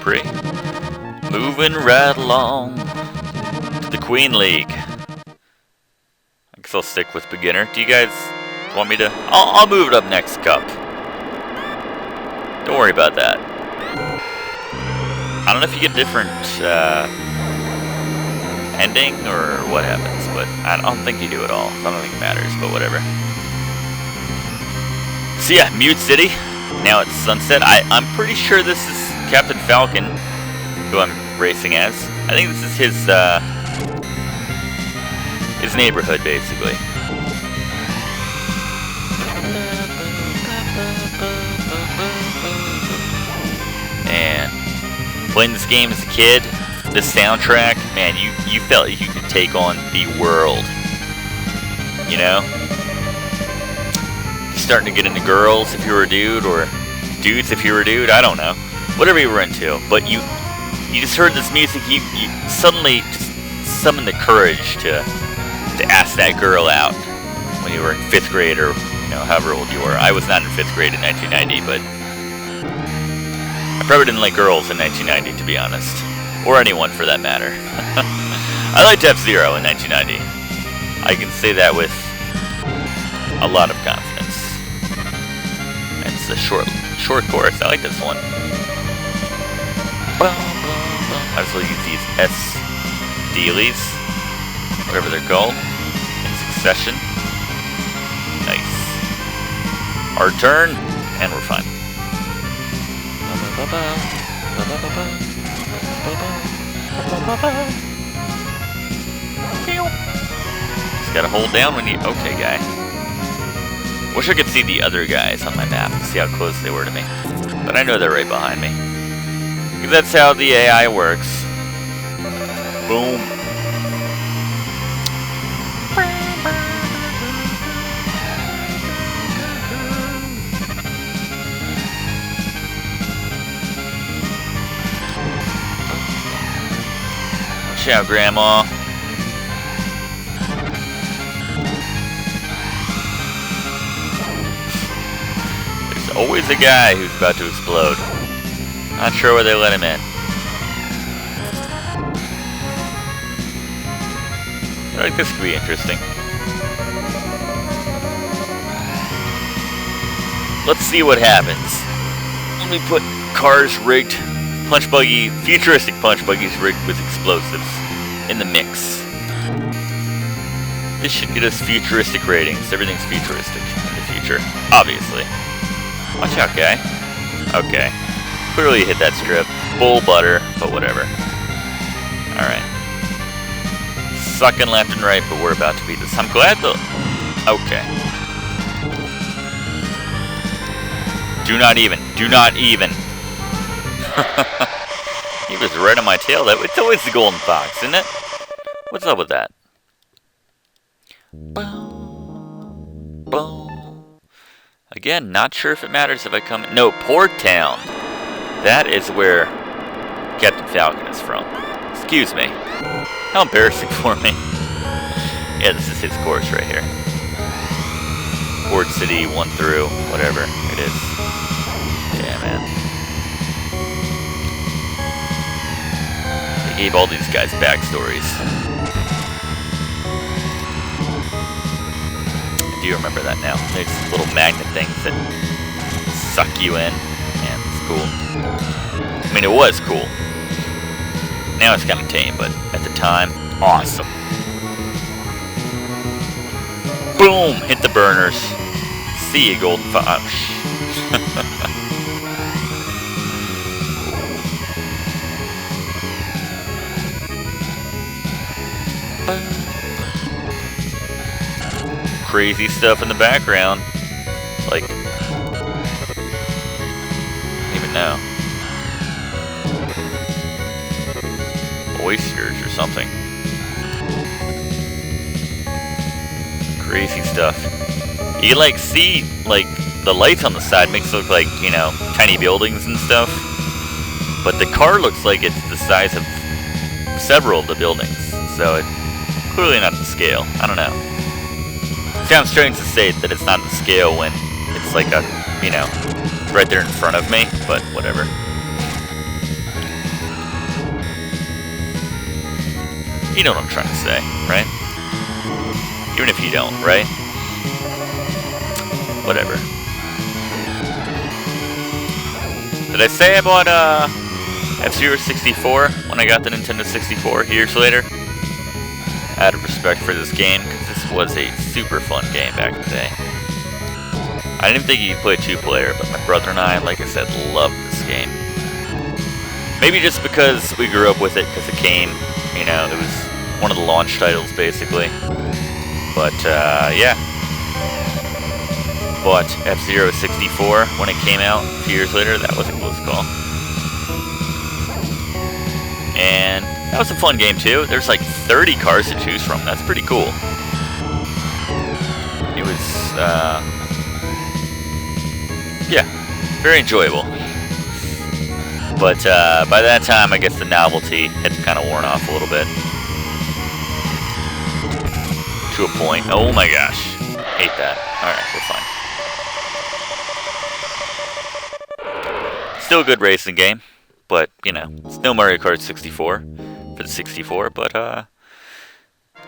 Prix. Moving right along to the Queen League. I guess I'll stick with beginner. Do you guys want me to? I'll move it up next cup. Don't worry about that. I don't know if you get different ending or what happens, but I don't think you do at all. I don't think it matters, but whatever. So yeah, Mute City. Now it's sunset. I'm pretty sure this is Captain Falcon, who I'm racing as. I think this is his neighborhood, basically. And playing this game as a kid, the soundtrack, man, you felt you could take on the world. You know? Starting to get into girls if you were a dude, or dudes if you were a dude, I don't know. Whatever you were into. But you just heard this music, you suddenly just summoned the courage to ask that girl out when you were in 5th grade, or you know, however old you were. I was not in 5th grade in 1990, but I probably didn't like girls in 1990, to be honest. Or anyone for that matter. I liked F-Zero in 1990. I can say that with a lot of confidence. It's a short chorus. I like this one. I just use these S dealies, whatever they're called, in succession. Nice. Our turn, and we're fine. Just gotta hold down when you. Okay, guy. Wish I could see the other guys on my map and see how close they were to me. But I know they're right behind me. Because that's how the AI works. Boom. Watch out, Grandma. Always a guy who's about to explode. Not sure where they let him in. I feel like this could be interesting. Let's see what happens. Let me put cars rigged, futuristic punch buggies rigged with explosives in the mix. This should get us futuristic ratings. Everything's futuristic in the future, obviously. Watch out, guy. Okay. Clearly hit that strip. Bull butter, but whatever. Alright. Sucking left and right, but we're about to beat this. I'm glad though. Okay. Do not even. Do not even. He was right on my tail. It's always the golden fox, isn't it? What's up with that? Boom. Boom. Again, not sure if it matters if I come... No, Port Town. That is where Captain Falcon is from. Excuse me. How embarrassing for me. Yeah, this is his course right here. Port City, 1 through, whatever it is. Yeah, man. They gave all these guys backstories. I do remember that now. There's little magnet things that suck you in. Man, it's cool. I mean, it was cool. Now it's kind of tame, but at the time, awesome. Boom! Hit the burners. See you, golden fox. Crazy stuff in the background. Like, I don't even know. Oysters or something. Crazy stuff. You can like see like the lights on the side makes it look like, you know, tiny buildings and stuff. But the car looks like it's the size of several of the buildings. So it's clearly not the scale. I don't know. Sounds strange to say that it's not the scale when it's like a, you know, right there in front of me, but whatever. You know what I'm trying to say, right? Even if you don't, right? Whatever. Did I say I bought F-Zero 64 when I got the Nintendo 64 years later? Out of respect for this game, because this was a super fun game back in the day. I didn't think you could play 2-player, but my brother and I, like I said, loved this game. Maybe just because we grew up with it, because it came, you know, it was one of the launch titles, basically. But, yeah. Bought F-Zero 64 when it came out a few years later. That was a close call. And that was a fun game, too. There's like 30 cars to choose from. That's pretty cool. It was, yeah, very enjoyable. But by that time, I guess the novelty had kind of worn off a little bit. To a point. Oh my gosh. Hate that. Alright, we're fine. Still a good racing game. But, you know, it's no Mario Kart 64 for the 64. But,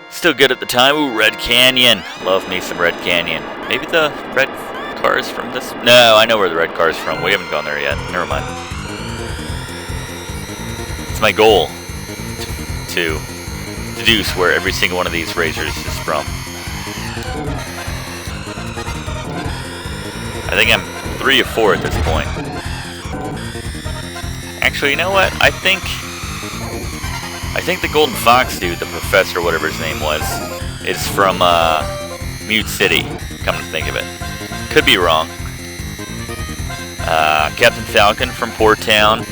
still good at the time. Ooh, Red Canyon. Love me some Red Canyon. Maybe the red cars from this? No, I know where the red car's from. We haven't gone there yet. Never mind. It's my goal to deduce where every single one of these racers is from. I think I'm 3 or 4 at this point. Actually, you know what? I think the Golden Fox dude, the professor, whatever his name was, is from Mute City. Come to think of it, could be wrong. Captain Falcon from Port Town.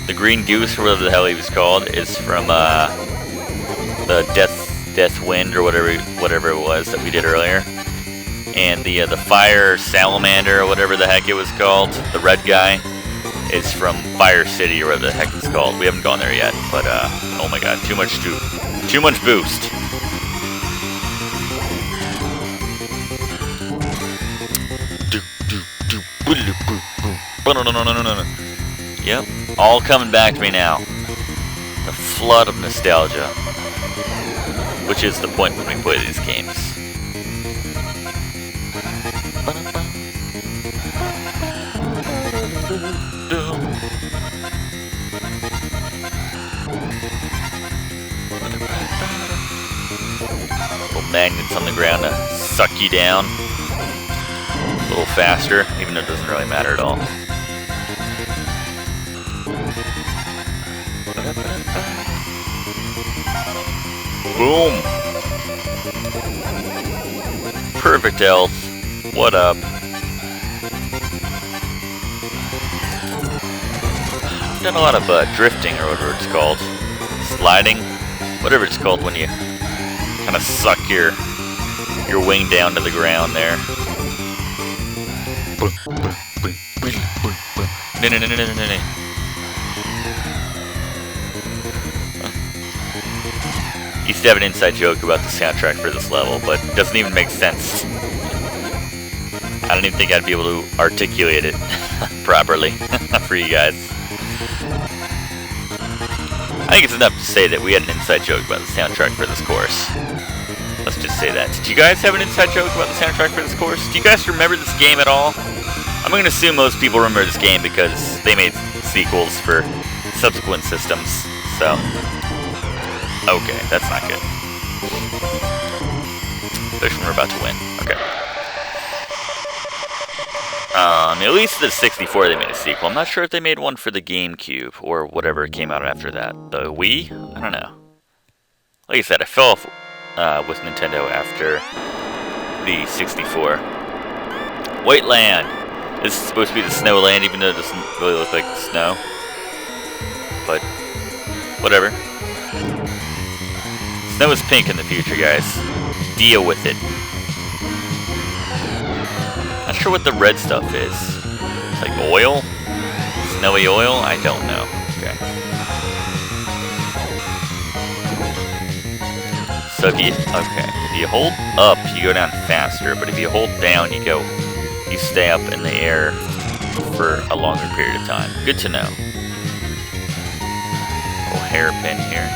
The Green Goose, or whatever the hell he was called, is from the Death Wind, or whatever it was that we did earlier. And the Fire Salamander, or whatever the heck it was called, the red guy, is from Fire City, or whatever the heck it's called. We haven't gone there yet, but oh my god, too much boost. Yep, all coming back to me now. The flood of nostalgia, which is the point when we play these games. Little magnets on the ground to suck you down a little faster, even though it doesn't really matter at all. Boom! Perfect health. What up? I've done a lot of drifting, or whatever it's called. Sliding. Whatever it's called when you kind of suck your wing down to the ground there. Used to have an inside joke about the soundtrack for this level, but it doesn't even make sense. I don't even think I'd be able to articulate it properly for you guys. I think it's enough to say that we had an inside joke about the soundtrack for this course. Let's just say that. Did you guys have an inside joke about the soundtrack for this course? Do you guys remember this game at all? I'm going to assume most people remember this game because they made sequels for subsequent systems, so... Okay, that's not good. Especially when we're about to win. Okay. At least the 64 they made a sequel. I'm not sure if they made one for the GameCube or whatever came out after that. The Wii? I don't know. Like I said, I fell off with Nintendo after the 64. White Land. This is supposed to be the snow land, even though it doesn't really look like snow. But, whatever. Snow is pink in the future, guys. Deal with it. Not sure what the red stuff is. It's like oil? Snowy oil? I don't know. Okay. So if you hold up, you go down faster, but if you hold down, you stay up in the air for a longer period of time. Good to know. Little hairpin here.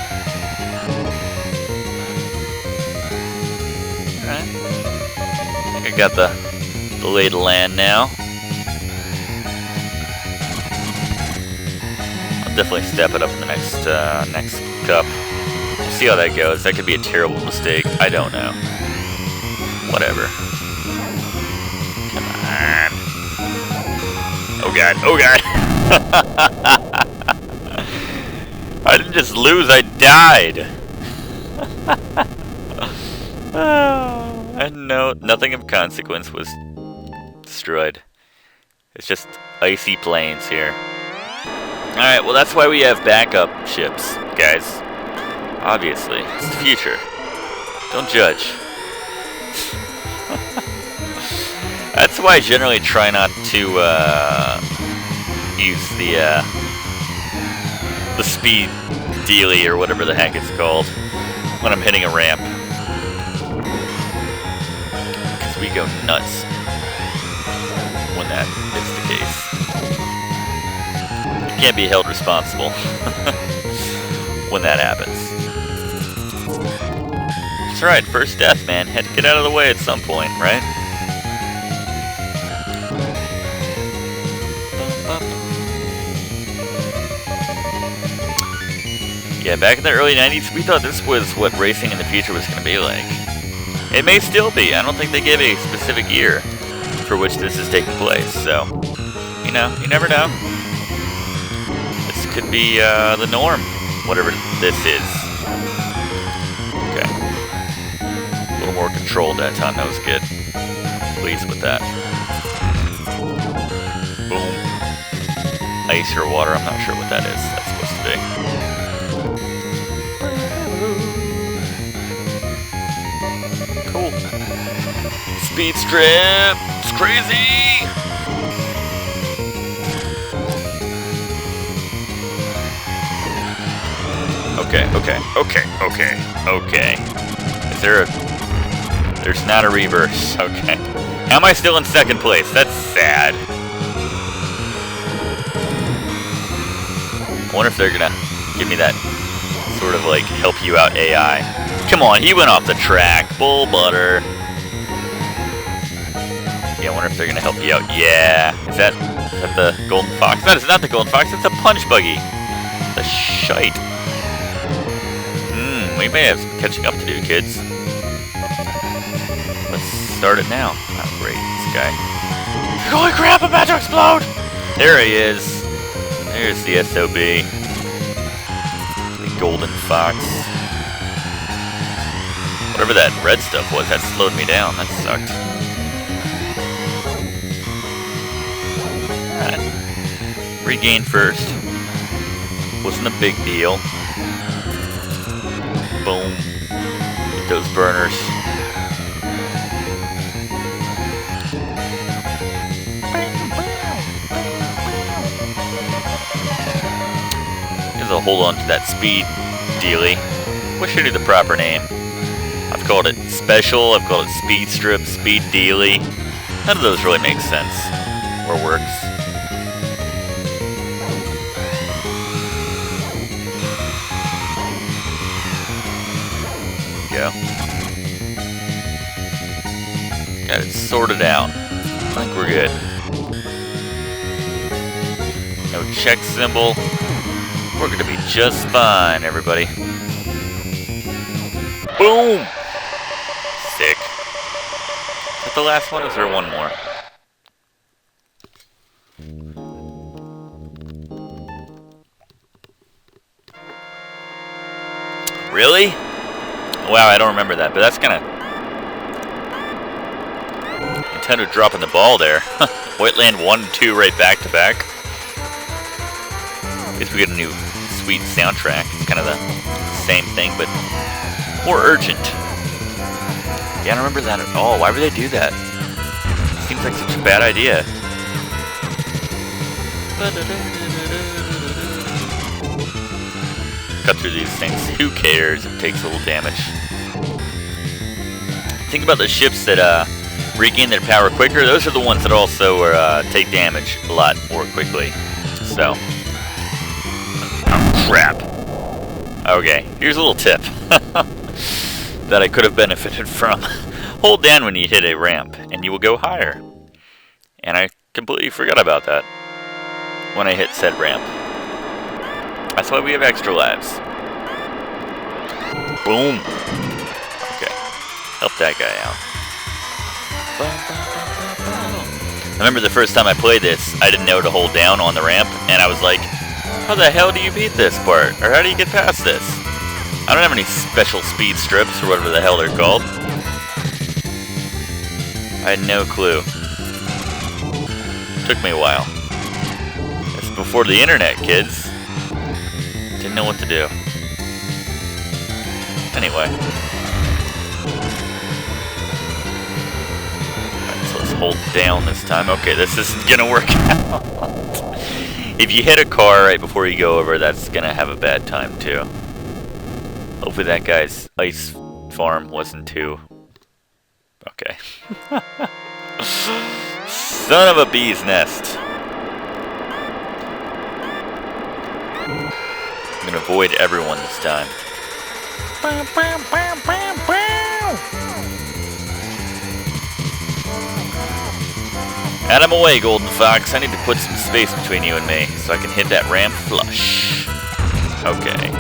Alright. I got the lay of the land now. I'll definitely step it up in the next cup. We'll see how that goes. That could be a terrible mistake. I don't know. Whatever. Come on. Oh god, oh god. I didn't just lose, I died. And no, nothing of consequence was destroyed. It's just icy plains here. Alright, well that's why we have backup ships, guys. Obviously, it's the future. Don't judge. That's why I generally try not to use the speed dealie or whatever the heck it's called when I'm hitting a ramp. Because we go nuts when that is the case. You can't be held responsible when that happens. That's right, first death, man. Had to get out of the way at some point, right? Yeah, back in the early 90s, we thought this was what racing in the future was going to be like. It may still be. I don't think they gave a specific year for which this is taking place, so, you know, you never know. This could be the norm, whatever this is. Okay. A little more controlled that time, that was good. Pleased with that. Boom. Ice or water, I'm not sure what that is. That's supposed to be. Cool. Speed strip! It's crazy! Okay. Is there a... There's not a reverse. Okay. How am I still in second place? That's sad. I wonder if they're gonna give me that sort of like help you out AI. Come on, he went off the track. Bull butter. Yeah, I wonder if they're gonna help you out. Yeah. Is that the golden fox? That is not the golden fox, it's a punch buggy. The shite. We may have some catching up to do, kids. Let's start it now. Oh, great, this guy. Holy crap, I'm about to explode! There he is. There's the SOB. The golden fox. Whatever that red stuff was, that slowed me down. That sucked. Alright. Regain first. Wasn't a big deal. Boom. Get those burners. Guess I'll hold on to that speed dealie. What should be the proper name? I've called it special, I've called it speed strip, speed dealie. None of those really make sense or works. Go. Got it sorted out. I think we're good. No check symbol. We're gonna be just fine, everybody. Boom! Sick. Is that the last one, or is there one more? Really? Wow, I don't remember that, but that's kind of... Nintendo dropping the ball there. Whiteland 1 and 2 right back to back. Guess we get a new sweet soundtrack. It's kind of the same thing, but more urgent. Yeah, I don't remember that at all. Why would they do that? Seems like such a bad idea. Cut through these things. Who cares? It takes a little damage. Think about the ships that regain their power quicker. Those are the ones that also take damage a lot more quickly. So. Oh, crap. Okay, here's a little tip that I could have benefited from. Hold down when you hit a ramp, and you will go higher. And I completely forgot about that when I hit said ramp. That's why we have extra lives. Boom. Okay. Help that guy out. I remember the first time I played this, I didn't know to hold down on the ramp, and I was like, how the hell do you beat this part? Or how do you get past this? I don't have any special speed strips, or whatever the hell they're called. I had no clue. Took me a while. It's before the internet, kids. Didn't know what to do. Anyway. Alright, so let's hold down this time. Okay, this isn't gonna work out. If you hit a car right before you go over, that's gonna have a bad time too. Hopefully that guy's ice farm wasn't too... Okay. Son of a bee's nest. I'm gonna avoid everyone this time. Out of my way, Golden Fox. I need to put some space between you and me so I can hit that ramp flush. Okay.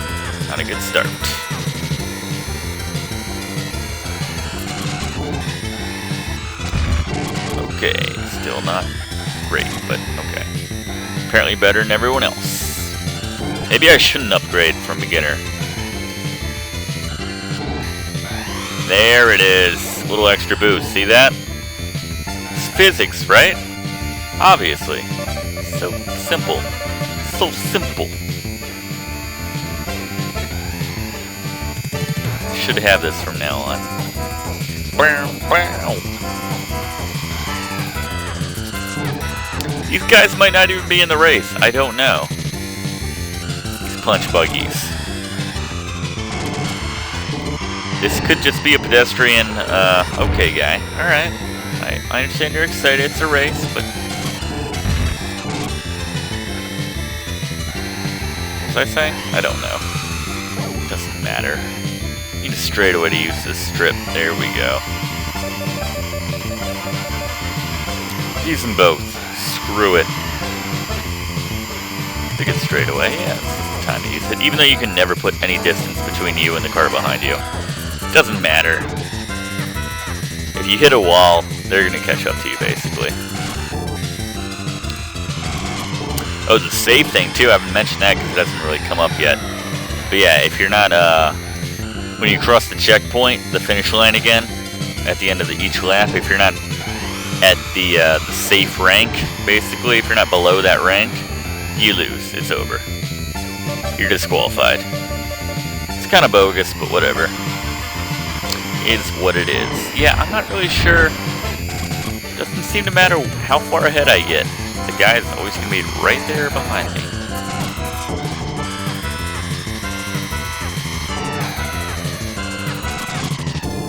Not a good start. Okay, still not great, but okay. Apparently better than everyone else. Maybe I shouldn't upgrade from beginner. There it is. A little extra boost. See that? It's physics, right? Obviously. So simple. So simple. Should have this from now on. These guys might not even be in the race. I don't know. These punch buggies. This could just be a pedestrian, okay guy. Alright. I understand you're excited. It's a race, but... What was I saying? I don't know. Doesn't matter. Need a straightaway to use this strip. There we go. Use them both. Screw it. To get straight away, yeah, it's time to use it. Even though you can never put any distance between you and the car behind you. Doesn't matter. If you hit a wall, they're gonna catch up to you, basically. Oh, the save thing, too. I haven't mentioned that because it hasn't really come up yet. But yeah, if you're not, when you cross the checkpoint, the finish line again, at the end of each lap, if you're not at the safe rank, basically, if you're not below that rank, you lose. It's over. You're disqualified. It's kind of bogus, but whatever. It is what it is. Yeah, I'm not really sure. Doesn't seem to matter how far ahead I get. The guy is always going to be right there behind me.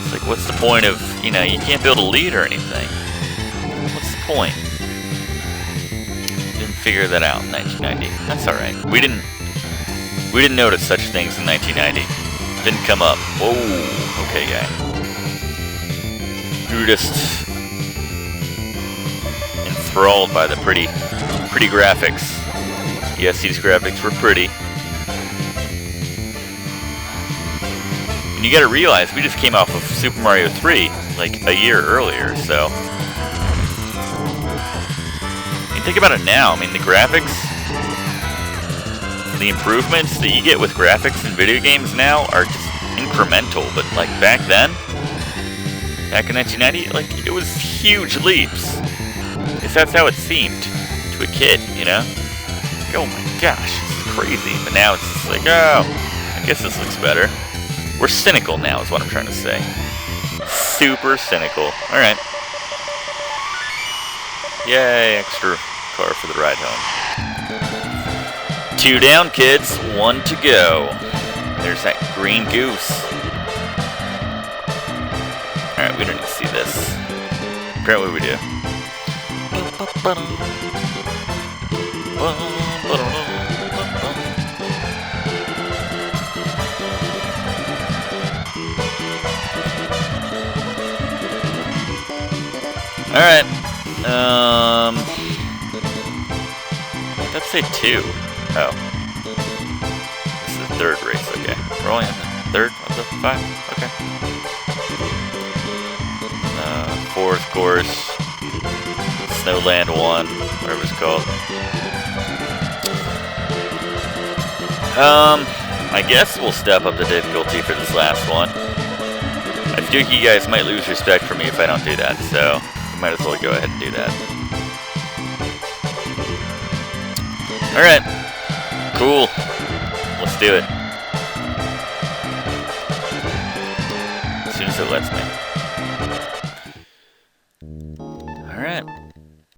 It's like, what's the point of, you know, you can't build a lead or anything. What's the point? Didn't figure that out in 1990. That's alright. We didn't notice such things in 1990. Didn't come up. Whoa, okay, guy. You were just enthralled by the pretty graphics. Yes, these graphics were pretty. And you gotta realize, we just came off of Super Mario 3, like, a year earlier, so... You think about it now, I mean, the graphics... The improvements that you get with graphics in video games now are just incremental, but, like, back then... Back in 1990, like, it was huge leaps. At least that's how it seemed to a kid, you know? Like, oh my gosh, this is crazy. But now it's just like, oh, I guess this looks better. We're cynical now is what I'm trying to say. Super cynical. Alright. Yay, extra car for the ride home. 2 down, kids. 1 to go. There's that green goose. Alright, we don't need to see this. Apparently we do. Alright. Let's say 2. Oh. This is the 3rd race, okay. We're only in the 3rd of the 5? Okay. 4th course. Snowland 1, whatever it's called. I guess we'll step up the difficulty for this last one. I feel like you guys might lose respect for me if I don't do that, so we might as well go ahead and do that. Alright. Cool. Let's do it. As soon as it lets me.